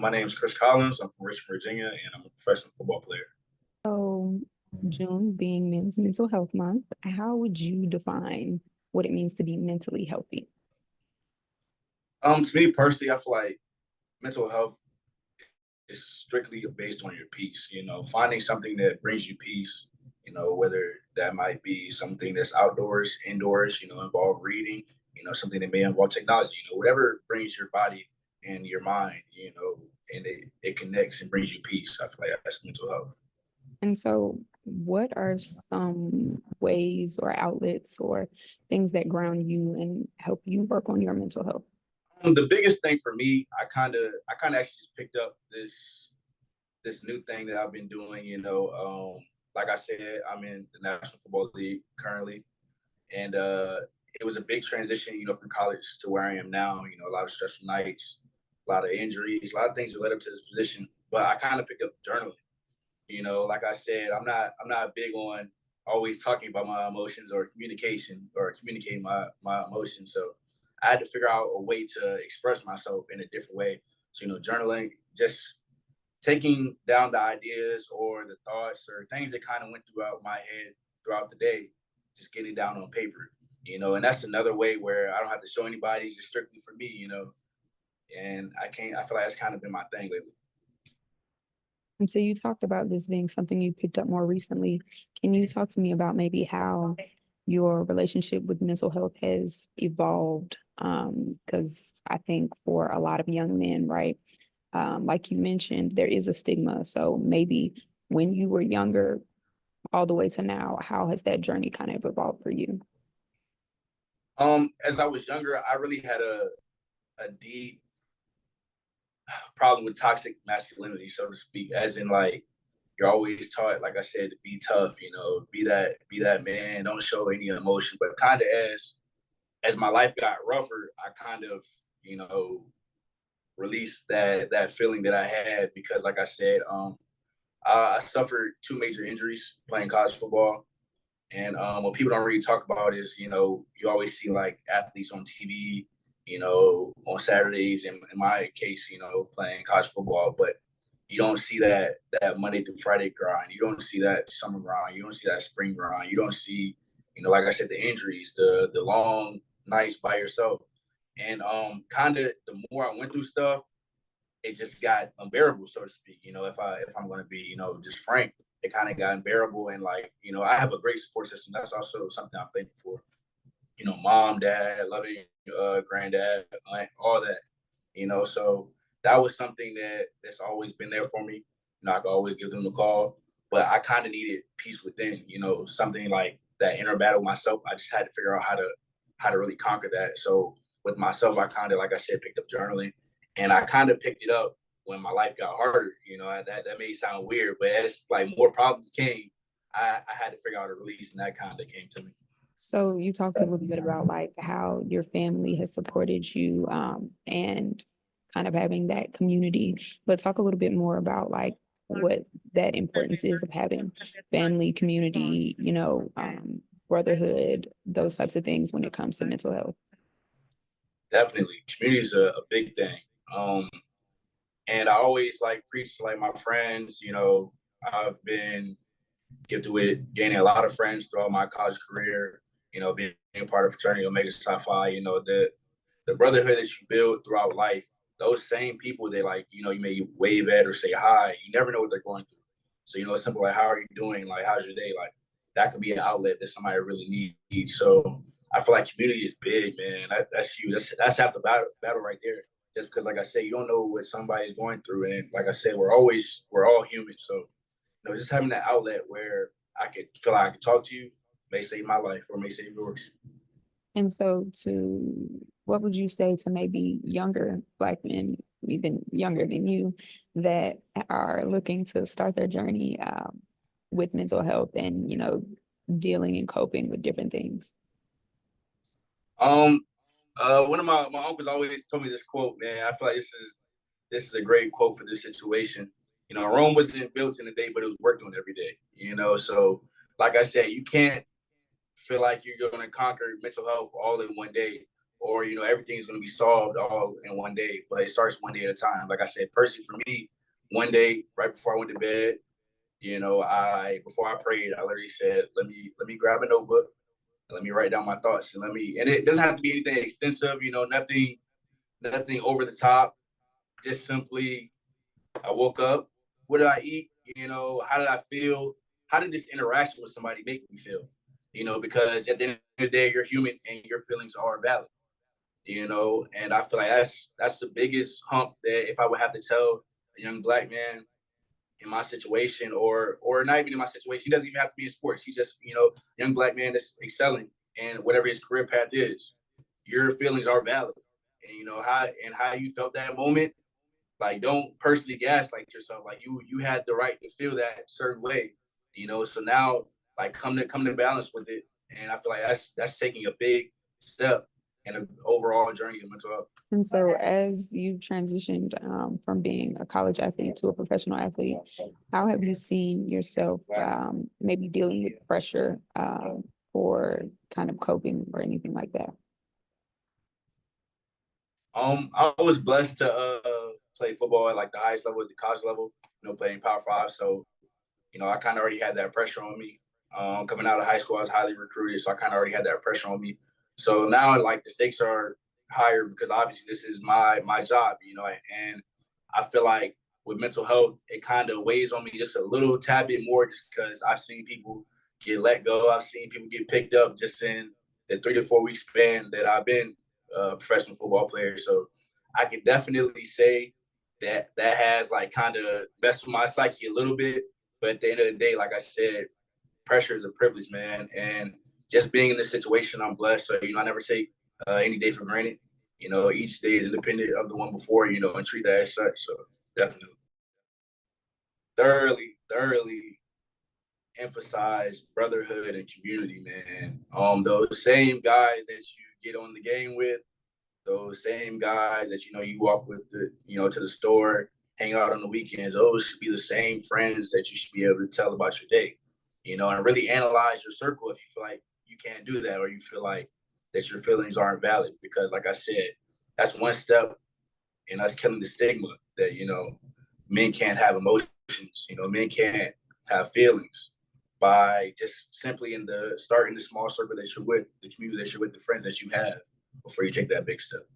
My name is Chris Collins. I'm from Richmond, Virginia, and I'm a professional football player. So, June being Men's Mental Health Month, how would you define what it means to be mentally healthy? To me personally, I feel like mental health is strictly based on your peace. Finding something that brings you peace. Whether that might be something that's outdoors, indoors. Involve reading. Something that may involve technology. Whatever brings your body and your mind. And it connects and brings you peace. I feel like that's mental health. And so, what are some ways or outlets or things that ground you and help you work on your mental health? The biggest thing for me, I kind of actually just picked up this new thing that I've been doing. Like I said, I'm in the National Football League currently, and it was a big transition, from college to where I am now. A lot of stressful nights, a lot of injuries, a lot of things that led up to this position. But I kind of picked up journaling. Like I said, I'm not big on always talking about my emotions or communication or communicating my emotions. So I had to figure out a way to express myself in a different way. So journaling, just taking down the ideas or the thoughts or things that kind of went throughout my head throughout the day, just getting down on paper. And that's another way where I don't have to show anybody. It's just strictly for me. And I feel like that's kind of been my thing lately. And so, you talked about this being something you picked up more recently. Can you talk to me about maybe how your relationship with mental health has evolved? Because I think for a lot of young men, right? Like you mentioned, there is a stigma. So maybe when you were younger, all the way to now, how has that journey kind of evolved for you? As I was younger, I really had a deep problem with toxic masculinity, so to speak, as in like you're always taught, like I said, to be tough, be that man, don't show any emotion. But kind of as my life got rougher, I kind of, you know, released that feeling that I had because like I said, I suffered two major injuries playing college football. And what people don't really talk about is, you always see like athletes on TV, on Saturdays. In my case, playing college football, but you don't see that Monday through Friday grind. You don't see that summer grind. You don't see that spring grind. You don't see, like I said, the injuries, the long nights by yourself. And kind of the more I went through stuff, it just got unbearable, so to speak. If I'm going to be, just frank, it kind of got unbearable. And like, I have a great support system. That's also something I'm thankful for. Mom, dad, loving granddad, aunt, all that. So that was something that's always been there for me. I could always give them a call, but I kind of needed peace within. Something like that inner battle myself. I just had to figure out how to really conquer that. So with myself, I kind of, like I said, picked up journaling, and I kind of picked it up when my life got harder. That may sound weird, but as like more problems came, I had to figure out a release, and that kind of came to me. So you talked a little bit about like how your family has supported you, and kind of having that community, but talk a little bit more about like what that importance is of having family, community, brotherhood, those types of things when it comes to mental health. Definitely, community is a big thing. Um, and I always like preach to like my friends. I've been gifted with gaining a lot of friends throughout my college career. Being part of fraternity Omega Psi Phi. The brotherhood that you build throughout life. Those same people that like you may wave at or say hi. You never know what they're going through. So it's simple like how are you doing? Like how's your day? Like that could be an outlet that somebody really needs. So I feel like community is big, man. That's huge. That's half the battle right there. Just because, like I said, you don't know what somebody's going through, and like I said, we're all human. So just having that outlet where I could feel like I could talk to you may save my life or may save yours. And so, to what would you say to maybe younger Black men, even younger than you, that are looking to start their journey with mental health and, dealing and coping with different things? Um, one of my uncles always told me this quote, man. I feel like this is a great quote for this situation. Rome wasn't built in a day, but it was worked on every day. So like I said, you can't feel like you're going to conquer mental health all in one day. or, you know, everything's going to be solved all in one day, but it starts one day at a time. Like I said, personally for me, one day right before I went to bed, you know, before I prayed, I literally said, let me grab a notebook and let me write down my thoughts, and and it doesn't have to be anything extensive, you know, nothing over the top. Just simply, I woke up. What did I eat? You know, how did I feel? How did this interaction with somebody make me feel? You know, because at the end of the day, you're human and your feelings are valid. You know, and I feel like that's the biggest hump that if I would have to tell a young black man in my situation, or not even in my situation, he doesn't even have to be in sports. He's just, you know, a young black man that's excelling in whatever his career path is. Your feelings are valid, and you know how you felt that moment. Like, don't personally gaslight yourself. Like, you had the right to feel that certain way, you know. So now, like, come to balance with it, and I feel like that's taking a big step in an overall journey of mental health. And so, as you transitioned from being a college athlete to a professional athlete, how have you seen yourself maybe dealing with pressure or kind of coping or anything like that? I was blessed to play football at like the highest level, at the college level. You know, playing Power Five, so you know I kind of already had that pressure on me. Coming out of high school, I was highly recruited, so I kind of already had that pressure on me. So now, like, the stakes are higher because obviously this is my job, you know, and I feel like with mental health, it kind of weighs on me just a little tad bit more, just because I've seen people get let go. I've seen people get picked up just in the 3 to 4 week span that I've been a professional football player. So I can definitely say that has like kind of messed with my psyche a little bit. But at the end of the day, like I said, pressure is a privilege, man. And just being in this situation, I'm blessed. So, you know, I never take any day for granted. You know, each day is independent of the one before, you know, and treat that as such. So definitely, thoroughly emphasize brotherhood and community, man. Those same guys that you get on the game with, those same guys that, you know, you walk with, to the store, hang out on the weekends, those should be the same friends that you should be able to tell about your day, you know, and really analyze your circle if you feel like you can't do that, or you feel like that your feelings aren't valid. Because like I said, that's one step in us killing the stigma that, you know, men can't have emotions, you know, men can't have feelings, by just simply starting the small circle that you're with, the community that you're with, the friends that you have before you take that big step.